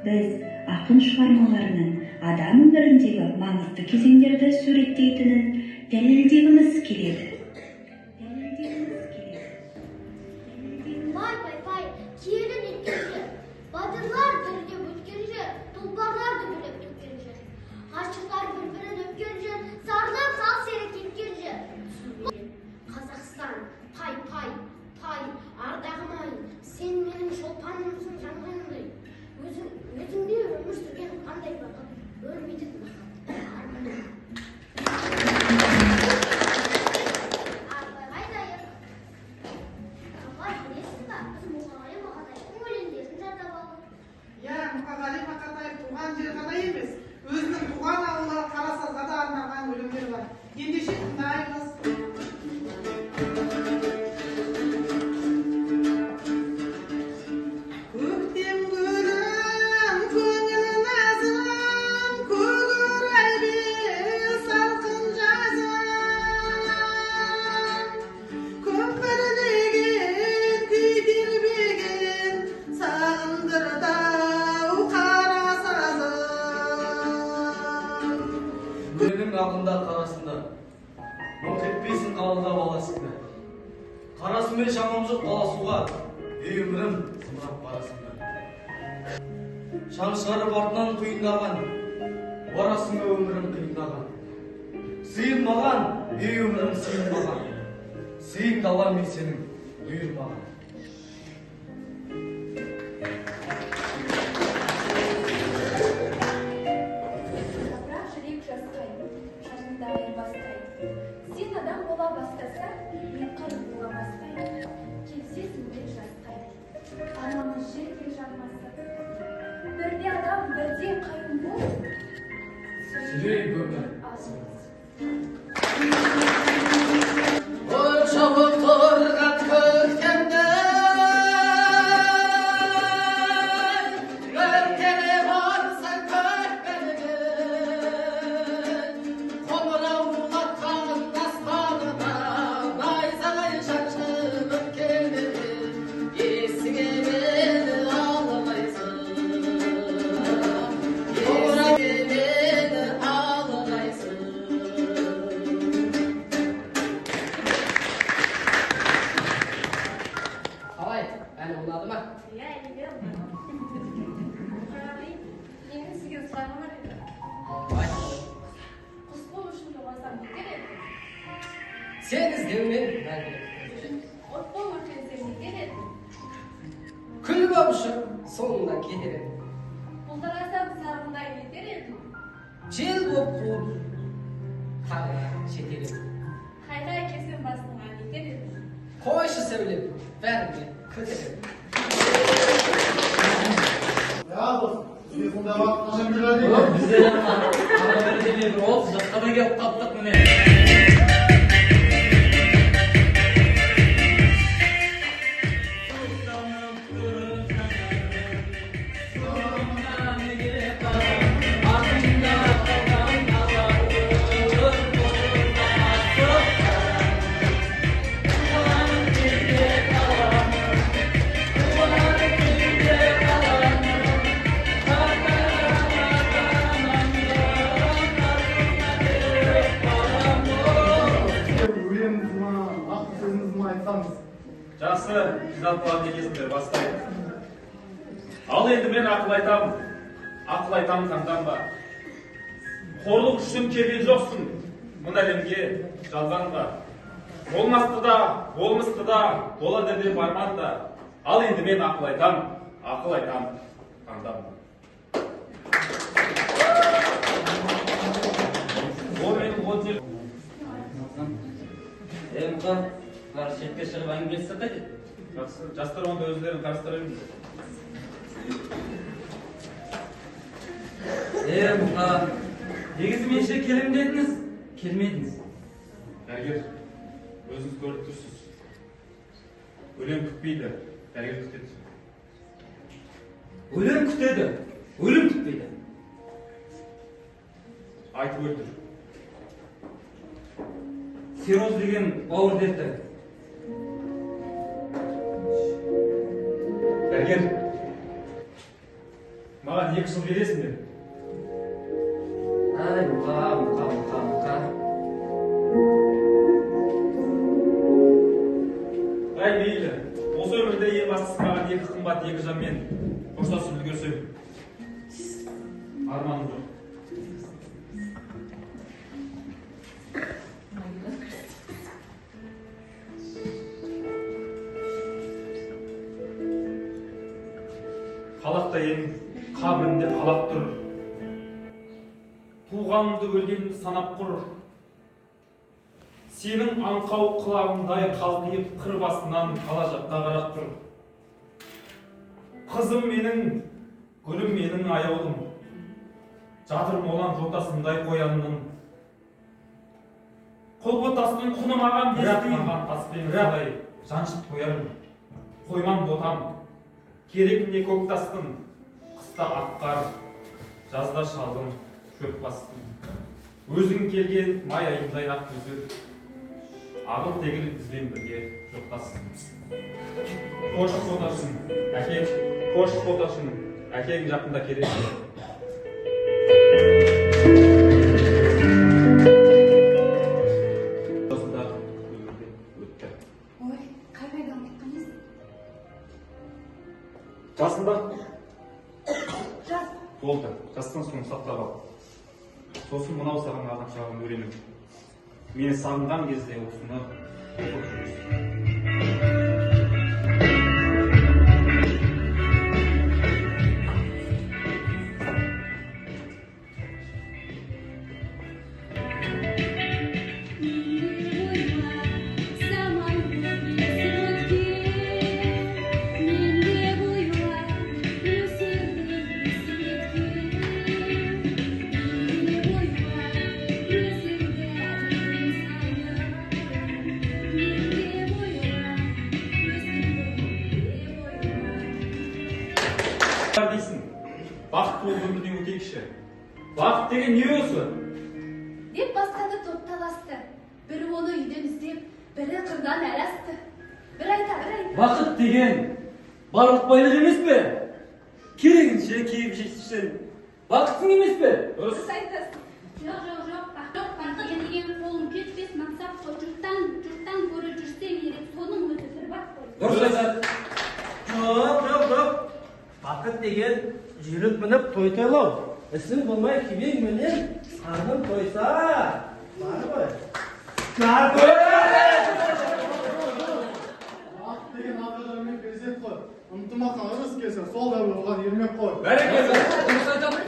Biz akın шығармаларының адам өміріндегі маңызды кезеңдерді суреттейтінін дәлелдегіміз келеді. Vay vay vay, kiyerin etkince, badırlar dönüp ötkince, tulparlar dönüp tükkince, aşıklar birbirine öpkince, sarılar sal seyrek etkince. Қазақстан, pay pay, pay, ardağım ay, sen benim şolpanımsın жаңғанымдай. Өзіңде өмір сүрген қандай бақыт, өлмейтін бақыт. Арбайға дайыр. Абай, білесің ба, біз Мұқағали Мақатаевтың өлеңдерін жаттап алдық. Я Мұқағали Мақатаев туған жер ғана емес, өзінің туған ауылы Қарасазға да арналған өлеңдер бар. Ендеше тыңдаймыз. Көктем гүлім, көңіл назым, көгерай бер салқын жазым. Көпірлеген, күй тербеген, сағындырды-ау қара сазым. Күннің ағында қарасында, мұңқ етпейсің қалында баласында. Қарасымен шамам жоқ баласуға, ей өмірім зымырап барасында. Шам шығарып артынан құйындаған, барасың өмірім қиындаған. Сыйын маған, ей өмірім сыйын маған. Сыйыңды алам мен сенің, бұйырмаған. Топырақ жүрек жасқайды, шашында айыр бастайды. Сен адам бола бастаса, мен қырық бола бастайды. Келсесің деп жасқайды, арманы жерге жармасы. Бірде адам, бірде қайын бол, Сүйейік өмір. азымыз. Ой, шабық тұрған көктемде, өртене барсаң көкпенен, қоңыраулатқан аспанына, найзағай шаншып өткенде, есіңе мені алмайсың. Есіңе мені алмайсың. Қалай, әлі ұнады ма? Иә, әлі Мұқағали, менің сізге сұрағым бар еді. Айт, Құс болу үшін туғансам не етер еді? сен іздеумен мәңгілік. От болып өртенсем не етер еді? Күл боп ұшып, соңында кетер еді. Бұлдырасам сарғындай етер еді? Жел боп қуып, қарға жетер еді. Қайда әкесін басыңа не етер еді? Қойшы сөйлеп, бәрінде көтер еді. Ya dostum, telefonda bak, kaçan güler değil mi? Bizde yapma. Arada bir 30 dakikada gelip kaptık mı ne? Өлеңіңіз ма, ақ сөзіңіз ма айтсаңыз. Жақсы, біз атпаған екесіңдер, бастайық. Ал енді мен ақыл айтамын. Ақыл айтамын таңданба. Қорлық үшін келген жоқсың, мына әлемге жалғанға. Болмасты да, болмысты да, болады деп арман да. Ал енді мен ақыл айтамын, таңданба. Ол менің он жер. Мұқа, қарсы шетке шығып әңгімесі қайтеді? Жақсы, жастар онда өздерін қарыстыра беріңдер. Мұқа, негізі менше келем дедіңіз, келмедіңіз. Дәрігер, өзіңіз көріп тұрсыз. Өлең күтпейді, дәрігер күтеді. Өлім күтеді, өлім күтпейді. Айтып өлтір. Сироз деген бауыр дерті. Дәрігер, маған маған 2 жыл бересің бе? Ай, мұқа. Ай мейлі, осы өмірде ең бастысы маған 2 қымбат 2 жанмен қоштасып үлгерсем. Арманым жоқ. Қалақтайын, қабірінде қалап тұр. Туғанымды өлгенімді санап құр. Сенің аңқау қылауындай қалқиып қыр басынан қала жаққа қарап тұр. Қызым менің, гүлім менің аяулым. Жатыр молан жотасындай қоянның. Қолбы тастың құны маған естімаған таспен қалай жаншып қоярым. Қойман ботам, керек не көк тастың, қыста аққар, жазда шалдым, шөп бастым. Өзің келген май айындай ақ көзі, ағыл тегіл бізбен бірге жоқтасын. Қош боташың, әкең, қош боташың, әкең жақында келеді. Ой, қайда ұмытқаныз? Жасында? Жас. Болды, жастан соң сақтап ал. Сосын мынау саған ағын шағын өремін. Мені сағынған кезде осыны оқып жүресің. Дейсің, бақыт болып өмірден өтейікші. Бақыт деген не осы? Деп бастады топталасты. Бірі оны үйден іздеп, бірі қырдан әр асты. Бір айта. Бақыт деген барлық байлық емес пе? Керегінше киіп жексішін. Бақытсың емес пе? Дұрыс. айтасың. Жоқ. Бақыт деген қолым кетпес мансап қой. Жұрттан көрі жүрсең ерек, соның өзі бір бақ қой. Дұрыс айтады. Жоқ. Бақыт деген жүйрік мініп той тойлау. Ісің болмай кебең менен қарным тойса. Бар ғой. Бақыт деген ата-анамен перзент қой. Ынтымаққа ырыс келсе, сол дәуір оған ермек қой. Бәрекелді. Дұрыс айтады.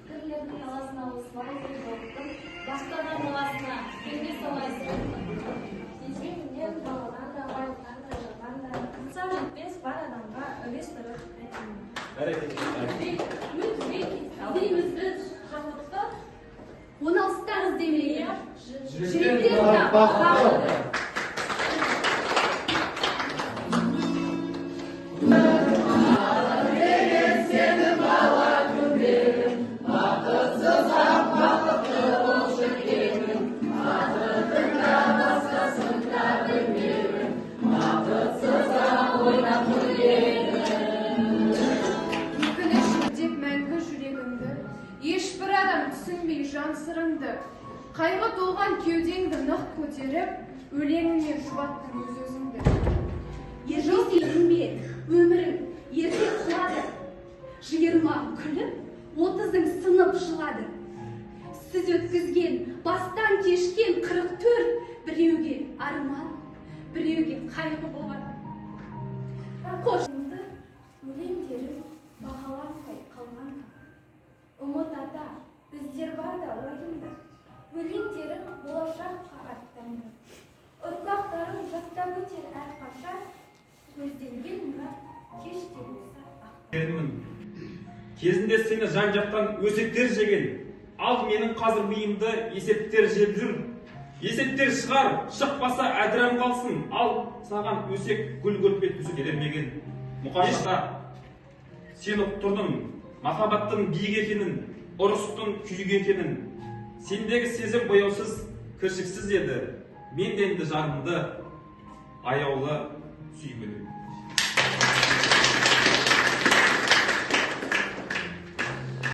Кірлердің аласына осылай жоқтым, бастаған баласына келме солайсың. Сенсеңдер баладан да, байлықтан да, жырдан да, инсан етпес бар адамға үлес тұрып әйтемін. Бәрекелді. Дейміз біз жалықты, 16-тан іздемейді. Жүректен бақыт. Деп мәңгі жүрегіңді, ешбір адам түсінбей жан сырыңды, қайғы толған кеудеңді нық көтеріп, өлеңіңмен жұбаттың өз-өзіңді. Ержесейдің бе, өмірің ерте құлады. 20 күліп, 30-ың сынып жылады. Сіз өткізген, бастан кешкен 44, біреуге арман, біреуге қайғы болады. Қошыңды өлеңдерің бағаланбай қалған. Ұмыт ата, біздер бар да ойында. Өлеңдерің болашаққа аттанды. Ұрпақтарың жастан өтер әрқашан. Көзделген мұрат кеште болса ақтан. Кезінде сені жан-жақтан өсектер жеген, ал менің қазір миымды есептер жеп жүр. Есептер шығар, шықпаса әдірам қалсын, ал саған өсек гүл көрпе түсі келермеген. Мұқашқа, сен ұқтырдың, махаббаттың биік екенін, ұрыстың күйік екенін. Сендегі сезім бояусыз, кіршіксіз еді, мен де енді жарымды аяулы сүйгенім.